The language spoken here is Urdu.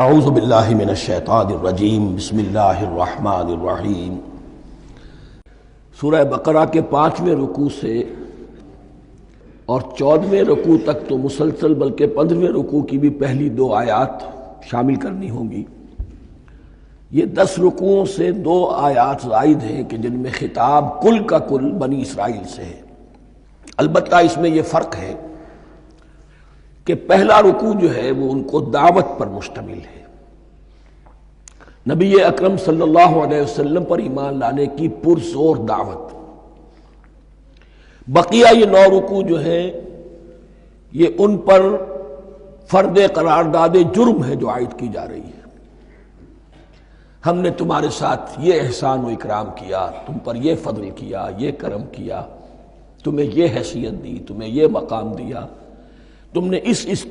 اعوذ باللہ من الشیطان الرجیم بسم اللہ الرحمن الرحیم۔ سورہ بقرہ کے 5ویں رکوع سے اور 14ویں رکوع تک تو مسلسل بلکہ 15ویں رکوع کی بھی پہلی 2 آیات شامل کرنی ہوں گی۔ یہ 10 رکوعوں سے 2 آیات زائد ہیں کہ جن میں خطاب کل کا کل بنی اسرائیل سے ہے۔ البتہ اس میں یہ فرق ہے کہ پہلا رکوع جو ہے وہ ان کو دعوت پر مشتمل ہے، نبی اکرم صلی اللہ علیہ وسلم پر ایمان لانے کی پرزور دعوت۔ بقیہ یہ 9 رکوع جو ہیں یہ ان پر فرد قرارداد جرم ہے جو عائد کی جا رہی ہے۔ ہم نے تمہارے ساتھ یہ احسان و اکرام کیا، تم پر یہ فضل کیا، یہ کرم کیا، تمہیں یہ حیثیت دی، تمہیں یہ مقام دیا، تم نے اس